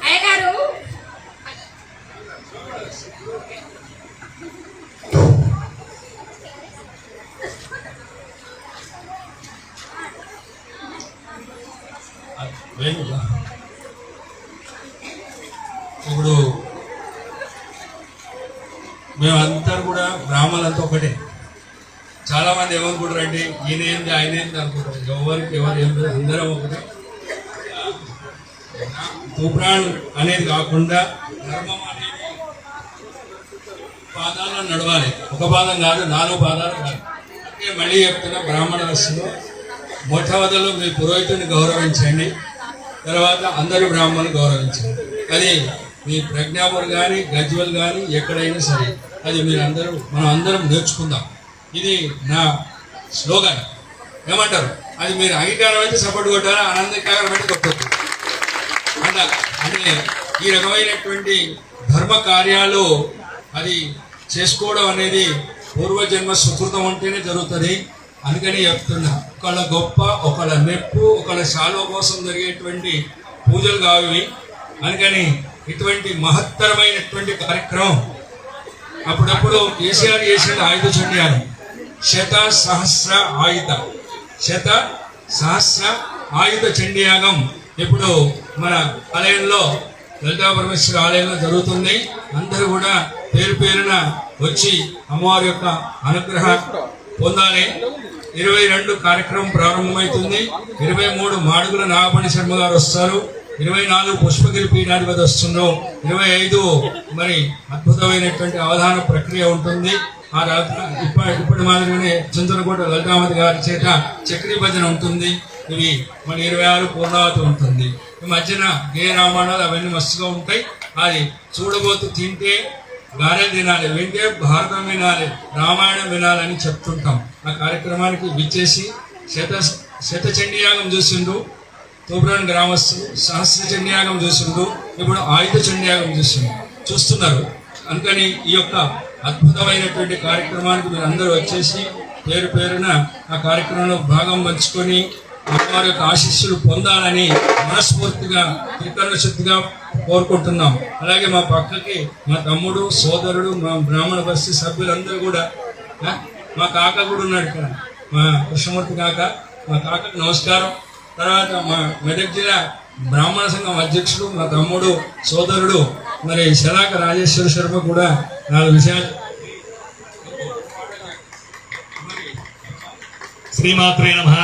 అయ్యగారు ఇప్పుడు మేమంతా కూడా బ్రాహ్మణులంతా ఒకటే. చాలా మంది ఏమనుకుంటారంటే ఈయన ఏంది ఆయన ఏంది అనుకుంటారు. ఎవరికి ఎవరు ఏం అందరం ఒకటే. తూప్రాన్ అనేది కాకుండా ధర్మం అనేది పాదాలను నడవాలి. ఒక పాదం కాదు, 4 పాదాలు కాదు. అంటే మళ్ళీ చెప్తున్నా, బ్రాహ్మణ దశలో మొట్టమొదలు మీ పురోహితుని గౌరవించండి, తర్వాత అందరూ బ్రాహ్మణులు గౌరవించండి. అది మీ ప్రజ్ఞాపూర్ కానీ గజ్వల్ కానీ ఎక్కడైనా సరే అది మనం అందరం నేర్చుకుందాం. ఇది నా స్లోగన్. ఏమంటారు? అది మీరు అంగీకారం అయితే సపోర్ట్ కొట్టారా, ఆనందకారం అయితే కొట్టద్దు. అంటే ఈ రకమైనటువంటి ధర్మ కార్యాలు అది చేసుకోవడం అనేది పూర్వజన్మ సుకృతం ఉంటేనే జరుగుతుంది. అందుకని చెప్తున్నా, ఒకళ్ళ గొప్ప, ఒకళ్ళ మెప్పు, ఒకళ్ళ శాలువ కోసం జరిగేటువంటి పూజలు కావి. అందుకని ఇటువంటి మహత్తరమైనటువంటి కార్యక్రమం అప్పుడప్పుడు కేసీఆర్ చేసిన ఆయుధ చండ్యాలు, శత సహస్ర ఆయుధ చండీయాగం ఇప్పుడు మన ఆలయంలో, లలితా పరమేశ్వర ఆలయంలో జరుగుతుంది. అందరూ కూడా పేరు పేరున వచ్చి అమ్మవారి యొక్క అనుగ్రహం పొందాలి. 22 కార్యక్రమం ప్రారంభమవుతుంది. 23 మాడుగుల నాగపణి శర్మ గారు వస్తారు. 24 పుష్పగిరి పీఠాధిపతి వస్తున్నారు. 25 మరి అద్భుతమైనటువంటి అవధాన ప్రక్రియ ఉంటుంది. ఆ ఇప్పటి మాదిరిగానే చింతనకోట లలితామతి గారి చేత చక్రీ భజన ఉంటుంది. ఇవి మన 26 పూర్ణావతి ఉంటుంది. ఈ మధ్యన గేయ రామాయణాలు అవన్నీ మస్తుగా ఉంటాయి. అది చూడబోతూ తింటే గారెలు తినాలి, వింటే భారతం వినాలి, రామాయణం వినాలని చెప్తుంటాం. ఆ కార్యక్రమానికి విచ్చేసి శత చండీయాగం చూసిండ్రు తూప్రాన్ గ్రామస్తులు, సహస్ర చండీయాగం చూసిండ్రు, ఇప్పుడు ఆయుధ చండీయాగం చూస్తున్నారు. అందుకని ఈ యొక్క అద్భుతమైనటువంటి కార్యక్రమానికి మీరు అందరూ వచ్చేసి పేరు పేరున ఆ కార్యక్రమంలో భాగం పంచుకొని అమ్మవారి యొక్క ఆశీస్సులు పొందాలని మనస్ఫూర్తిగా త్రికరణ శుద్ధిగా కోరుకుంటున్నాం. అలాగే మా పక్కకి మా తమ్ముడు, సోదరుడు, మా బ్రాహ్మణ బస్తీ సభ్యులందరూ కూడా, మా కాక కూడా ఉన్నాడు ఇక్కడ, మా కృష్ణమూర్తి కాక. మా కాకకు నమస్కారం. తర్వాత మా మెదక్ జిల్లా బ్రాహ్మణ సంఘం అధ్యక్షుడు మా తమ్ముడు, సోదరుడు మరి శలాక రాజేశ్వర శర్మ కూడా 4 విషయాలు. శ్రీమాత్రే నమః.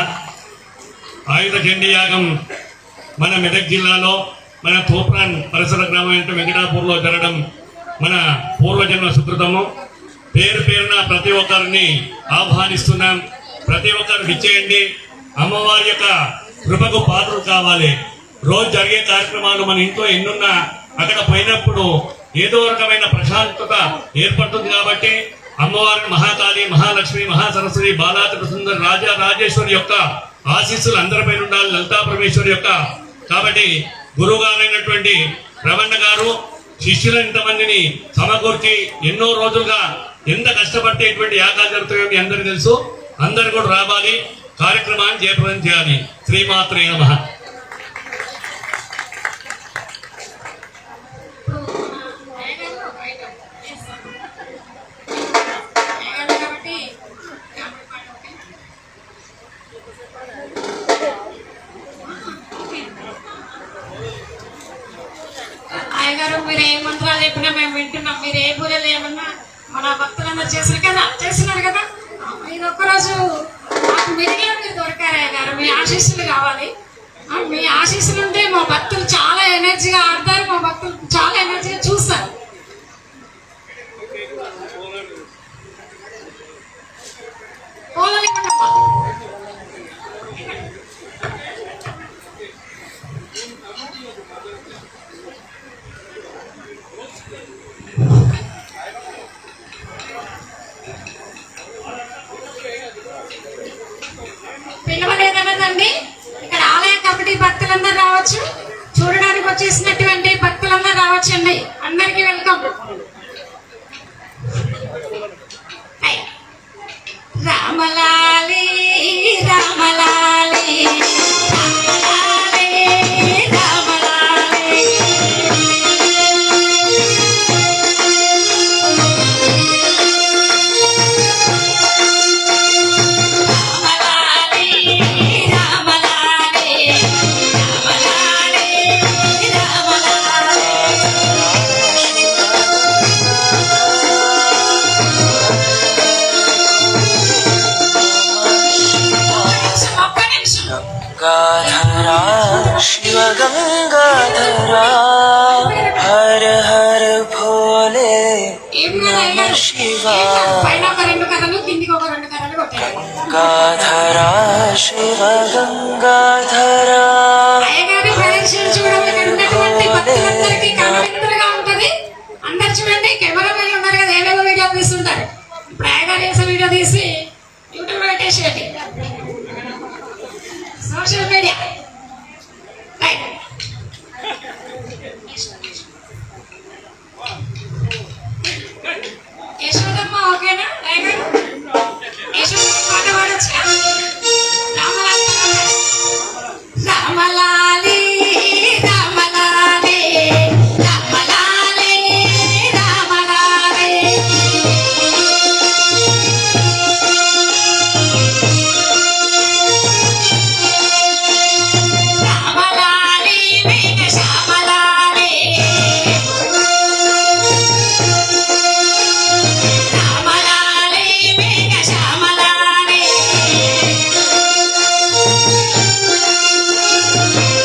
ఆయుధ చండీయాగం మన మెదక్ జిల్లాలో మన తూప్రాన్ పరిసర గ్రామం అంటే వెంకటాపూర్లో జరగడం మన పూర్వజన్మ సుకృతము. పేరు పేరున ప్రతి ఒక్కరిని ఆహ్వానిస్తున్నాం. ప్రతి ఒక్కరు విచ్చేయండి. అమ్మవారి యొక్క కృపకు పాత్రలు కావాలి. రోజు జరిగే కార్యక్రమాలు మన ఇంట్లో ఎన్నున్నా అక్కడ పోయినప్పుడు ఏదో రకమైన ప్రశాంతత ఏర్పడుతుంది. కాబట్టి అమ్మవారిని మహాకాళి, మహాలక్ష్మి, మహాసరస్వతి, బాలాత్రిపుర సుందరి, రాజేశ్వరి యొక్క ఆశీస్సులు అందరిపైన ఉండాలి, లలితా పరమేశ్వరి యొక్క. కాబట్టి గురువుగారైనటువంటి రమణ గారు శిష్యులు ఇంతమందిని సమకూర్చి ఎన్నో రోజులుగా ఎంత కష్టపడేటువంటి యాగాలు జరుగుతాయో మీ అందరికీ తెలుసు. అందరు కూడా రావాలి, కార్యక్రమాన్ని జయప్రదం చేయాలి. శ్రీమాత్రే నమః. అయ్యగారు మీరు ఏ మంత్రాలు చెప్పినా మేము వింటున్నాం. మీరు ఏ పూజలు ఏమన్నా మన భక్తులందరూ చేస్తున్నారు కదా. మీరు ఒక్కరోజు మాకు మిరిగిలో మీరు దొరికారు అయ్యగారు. మీ ఆశీస్సులు కావాలి. మీ ఆశీస్సులు ఉంటే మా భక్తులు చాలా ఎనర్జీగా ఆడతారు, మా భక్తులు చాలా ఎనర్జీగా చూస్తారు. పిలవలేదన్నదండి. ఇక్కడ ఆలయ కమిటీ భక్తులందరూ రావచ్చు, చూడడానికి వచ్చేసినటువంటి భక్తులందరూ రావచ్చండి. అందరికీ వెల్కమ్. రామలాలి రామలాలి రామలాలి రామలాలి गंगाधरा शिव गंगाधरा हर हर भोले नमः शिवाय పైన ఒక 2 కర్రలు కిందికి ఒక 2 కర్రలు కొట్టారు. गंगाधरा शिव गंगाधरा అయ్యగారి ప్రదక్షిణ చూడడం ఇక్కడ ఉన్నటువంటి భక్తులందరికీ కనువిందులుగా ఉంటది. అందరు చూడండి, కెమెరా మ్యాన్ ఉన్నారు కదా, ఏవేవో వీడియో తీస్తుంటారు. ఇప్పుడు అయ్యగారు చేసే వీడియో తీసి యూట్యూబ్ లో పెట్టేసేయండి, సోషల్ మీడియా. రైట్. యశోదమ్మ ఓకేనా అయ్యగారు? యశోదమ్మ పాట పాడొచ్చు. రామలాలి రామలాలి రామలాలి రామలాలి రామలాలి మేఘ శ్యామలాలి రామలాలి మేఘ శ్యామలాలి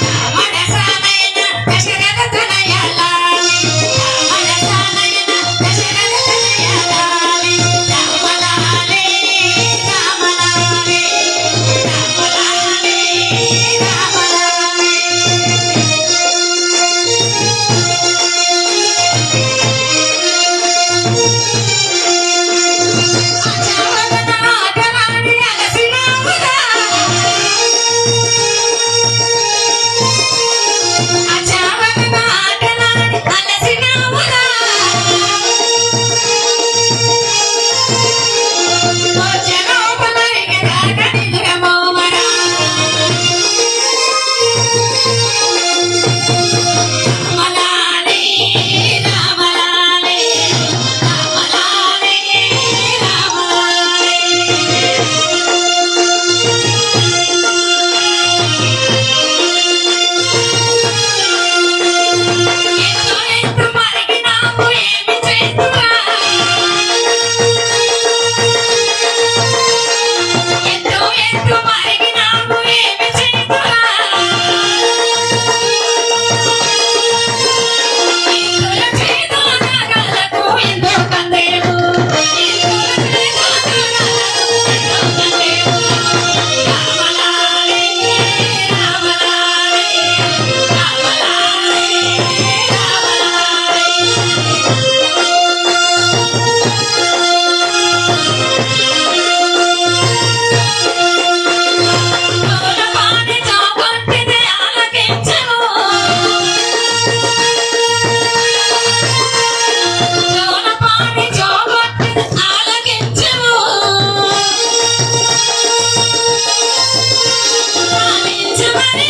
రామరసాలైన దశరథ తనయలాలి రామరసాలైన దశరథ తనయలాలి రామలాలి రామలాలి రామలాలి రామలాలి అచవదన ఆటలాడి అలసినామురా అచవదన ఆటలాడి అలసినామురా వచ్చలోపలైక రాక నిదురమోమరా రామలాలి రామలాలి రామలాలి రామలాలి ఎంతో ఎంతో మరిగినాము ఏమి చేస్తురా ఎంతో ఎంతో మరిగినాము ఏమి చేస్తురా ఇందుల చేదో నాగాలకు ఎంతో కందేము ఇందుల చేదో నాగాలకు ఎంతో కందేము రామలాలి రామలాలి రామలాలి తోలపాటి చౌకొట్టిదే ఆలకించెను తోలపాటి చౌకొట్టిదే ఆలకించెను లాలించమని